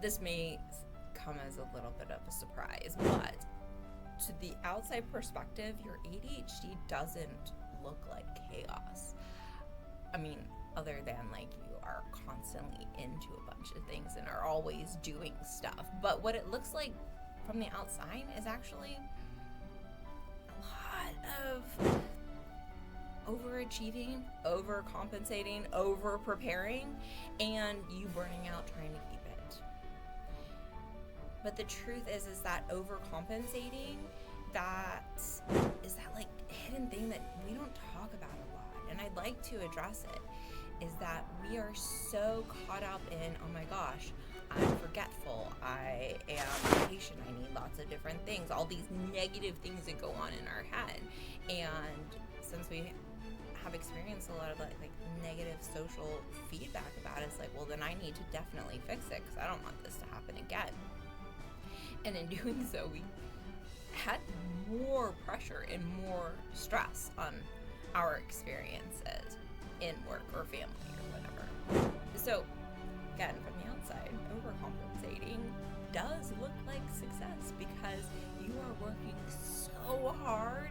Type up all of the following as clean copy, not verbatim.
this may come as a little bit of a surprise, but to the outside perspective, your ADHD doesn't look like chaos. I mean, other than like you are constantly into a bunch of things and are always doing stuff. But what it looks like from the outside is actually a lot of overachieving, overcompensating, over-preparing, and you burning out trying to keep it. But the truth is that overcompensating, that is that like hidden thing that we don't talk about a lot, and I'd like to address it, is that we are so caught up in, oh my gosh, I'm forgetful, I am impatient, I need lots of different things, all these negative things that go on in our head. And since we have experienced a lot of like negative social feedback about it, it's like, well, then I need to definitely fix it because I don't want this to happen again. And in doing so, we had more pressure and more stress on our experiences in work or family or whatever. So again, from the outside, overcompensating does look like success because you are working so hard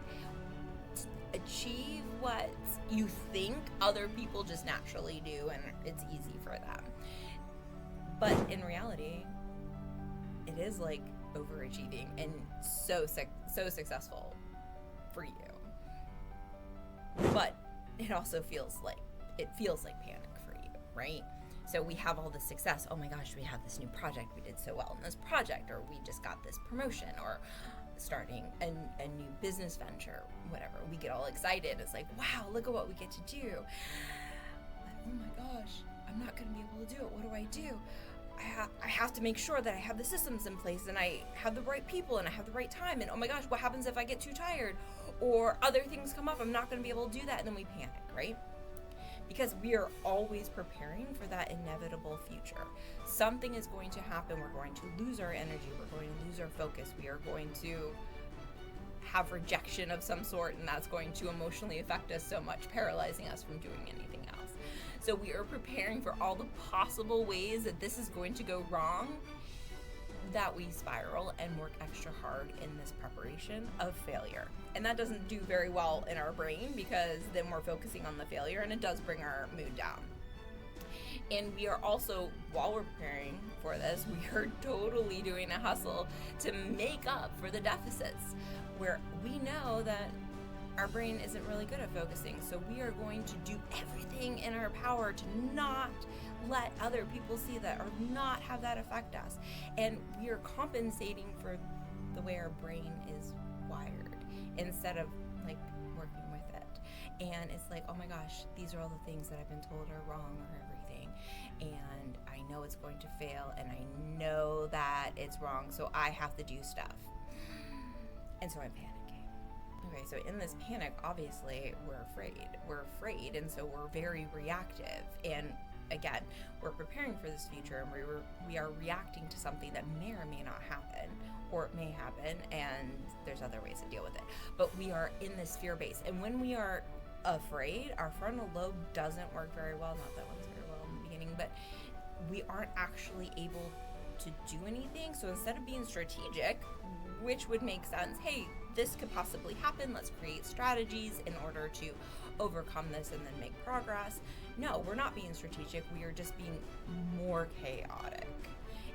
to achieve what you think other people just naturally do and it's easy for them. But in reality, it is like overachieving and so successful for you. But it also feels like panic for you, right? So we have all this success. Oh my gosh, we have this new project. We did so well in this project, or we just got this promotion, or starting a new business venture, whatever. We get all excited. It's like, wow, look at what we get to do. But oh my gosh, I'm not going to be able to do it. What do I do? I have to make sure that I have the systems in place and I have the right people and I have the right time. And oh my gosh, what happens if I get too tired or other things come up? I'm not going to be able to do that. And then we panic, right? Because we are always preparing for that inevitable future. Something is going to happen. We're going to lose our energy. We're going to lose our focus. We are going to have rejection of some sort, and that's going to emotionally affect us so much, paralyzing us from doing anything else. So we are preparing for all the possible ways that this is going to go wrong, that we spiral and work extra hard in this preparation of failure. And that doesn't do very well in our brain because then we're focusing on the failure and it does bring our mood down. And we are also, while we're preparing for this, we are totally doing a hustle to make up for the deficits where we know that our brain isn't really good at focusing. So we are going to do everything in our power to not let other people see that or not have that affect us. And we are compensating for the way our brain is wired instead of like working with it. And it's like, oh my gosh, these are all the things that I've been told are wrong or everything. And I know it's going to fail and I know that it's wrong, so I have to do stuff. And so I'm panicking. Okay, so in this panic, obviously, we're afraid, and so we're very reactive. And again, we're preparing for this future, and we are reacting to something that may or may not happen, or it may happen, and there's other ways to deal with it. But we are in this fear base, and when we are afraid, our frontal lobe doesn't work very well. Not that one's very well in the beginning, but we aren't actually able to do anything. So instead of being strategic, which would make sense, hey, this could possibly happen, let's create strategies in order to overcome this and then make progress. No, we're not being strategic, we are just being more chaotic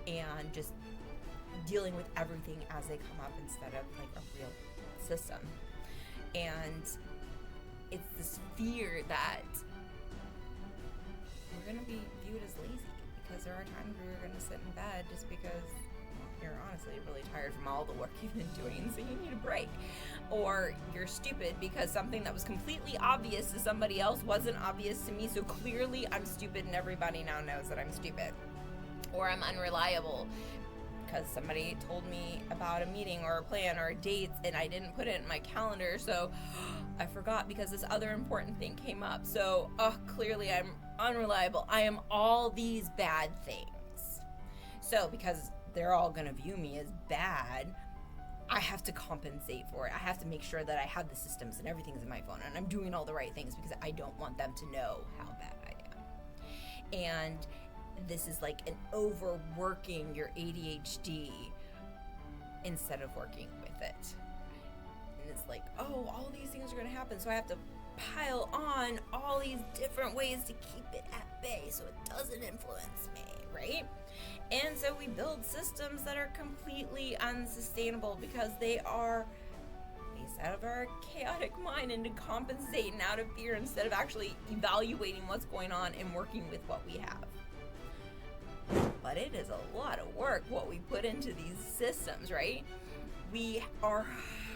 and just dealing with everything as they come up instead of like a real system. And it's this fear that we're going to be viewed as lazy, because there are times where you're going to sit in bed just because you're honestly really tired from all the work you've been doing, so you need a break. Or you're stupid because something that was completely obvious to somebody else wasn't obvious to me, so clearly I'm stupid and everybody now knows that I'm stupid. Or I'm unreliable because somebody told me about a meeting or a plan or a date and I didn't put it in my calendar, so I forgot because this other important thing came up. So clearly I'm unreliable. I am all these bad things. So because they're all going to view me as bad, I have to compensate for it. I have to make sure that I have the systems and everything's in my phone and I'm doing all the right things because I don't want them to know how bad I am. And this is like an overworking your ADHD instead of working with it. And it's like, oh, all these things are going to happen, so I have to pile on all these different ways to keep it at bay so it doesn't influence me, right? And so we build systems that are completely unsustainable because they are based out of our chaotic mind and to compensate and out of fear instead of actually evaluating what's going on and working with what we have. But it is a lot of work what we put into these systems, right? We are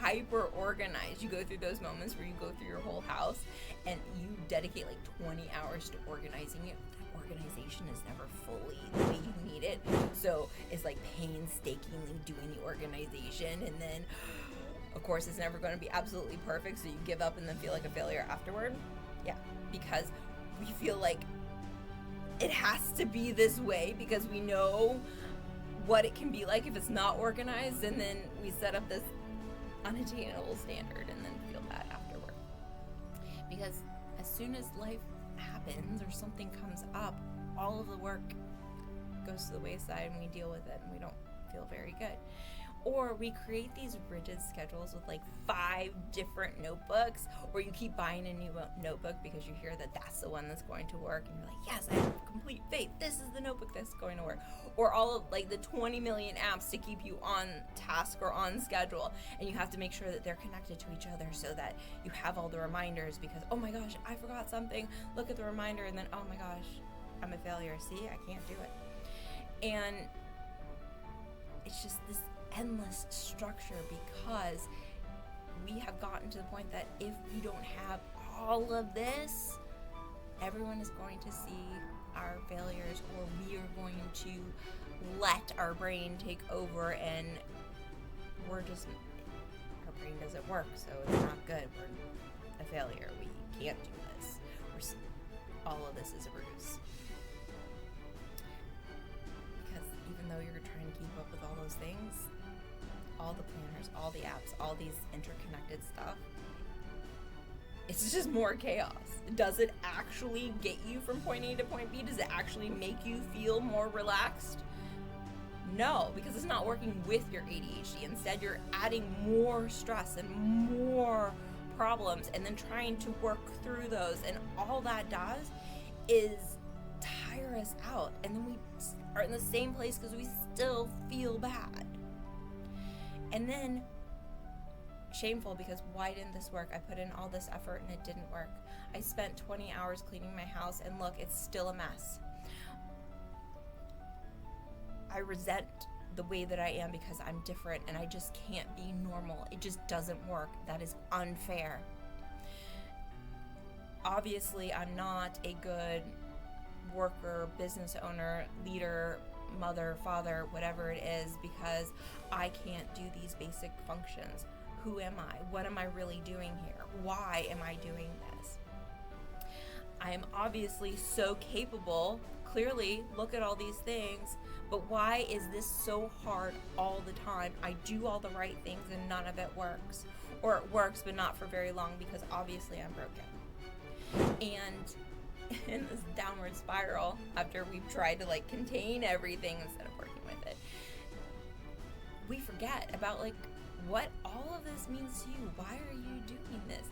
hyper organized. You go through those moments where you go through your whole house and you dedicate like 20 hours to organizing it. That organization is never fully the way you need it. So it's like painstakingly doing the organization, and then of course it's never going to be absolutely perfect, so you give up and then feel like a failure afterward. Yeah, because we feel like it has to be this way because we know what it can be like if it's not organized, and then we set up this unattainable standard and then feel bad afterward. Because as soon as life happens or something comes up, all of the work goes to the wayside and we deal with it and we don't feel very good. Or we create these rigid schedules with like 5 different notebooks, or you keep buying a new notebook because you hear that that's the one that's going to work, and you're like, yes, I have complete faith, this is the notebook that's going to work. Or all of like the 20 million apps to keep you on task or on schedule, and you have to make sure that they're connected to each other so that you have all the reminders because, oh my gosh, I forgot something, look at the reminder, and then, oh my gosh, I'm a failure, see, I can't do it. And it's just this endless structure because we have gotten to the point that if we don't have all of this, everyone is going to see our failures, or we are going to let our brain take over, and our brain doesn't work, so it's not good. We're a failure. We can't do this. All of this is a ruse. Because even though you're trying to keep up with all those things, all the planners, all the apps, all these interconnected stuff, it's just more chaos. Does it actually get you from point A to point B? Does it actually make you feel more relaxed? No, because it's not working with your ADHD. Instead, you're adding more stress and more problems and then trying to work through those. And all that does is tire us out. And then we are in the same place because we still feel bad. And then shameful because why didn't this work? I put in all this effort and it didn't work. I spent 20 hours cleaning my house and look, it's still a mess. I resent the way that I am because I'm different and I just can't be normal. It just doesn't work. That is unfair. Obviously, I'm not a good worker, business owner, leader, mother, father, whatever it is, because I can't do these basic functions. Who am I? What am I really doing here? Why am I doing this? I am obviously so capable. Clearly, look at all these things, but why is this so hard all the time? I do all the right things and none of it works. Or it works, but not for very long because obviously I'm broken. And in this downward spiral, after we've tried to like contain everything instead of working with it, we forget about like what all of this means to you. Why are you doing this?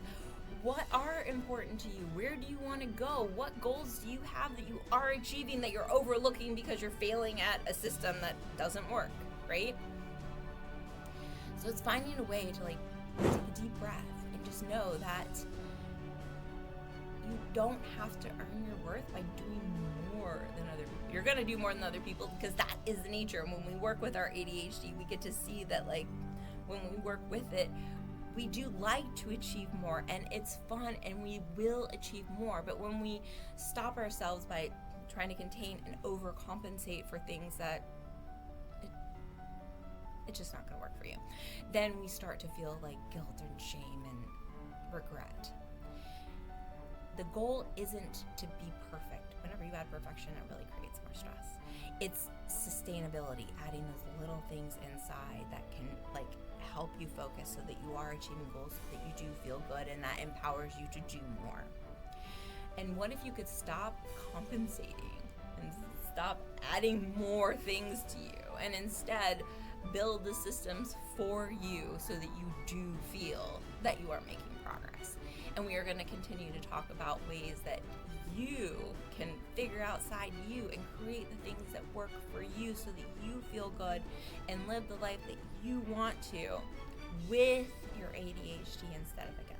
What are important to you? Where do you want to go? What goals do you have that you are achieving that you're overlooking because you're failing at a system that doesn't work, right? So it's finding a way to like take a deep breath and just know that you don't have to earn your worth by doing more than other people. You're going to do more than other people because that is the nature. And when we work with our ADHD, we get to see that like when we work with it, we do like to achieve more and it's fun and we will achieve more. But when we stop ourselves by trying to contain and overcompensate for things that it's just not going to work for you, then we start to feel like guilt and shame and regret. The goal isn't to be perfect. Whenever you add perfection, it really creates more stress. It's sustainability, adding those little things inside that can like help you focus so that you are achieving goals, so that you do feel good and that empowers you to do more. And what if you could stop compensating and stop adding more things to you, and instead build the systems for you so that you do feel that you are making progress. And we are going to continue to talk about ways that you can figure outside you and create the things that work for you so that you feel good and live the life that you want to with your ADHD instead of against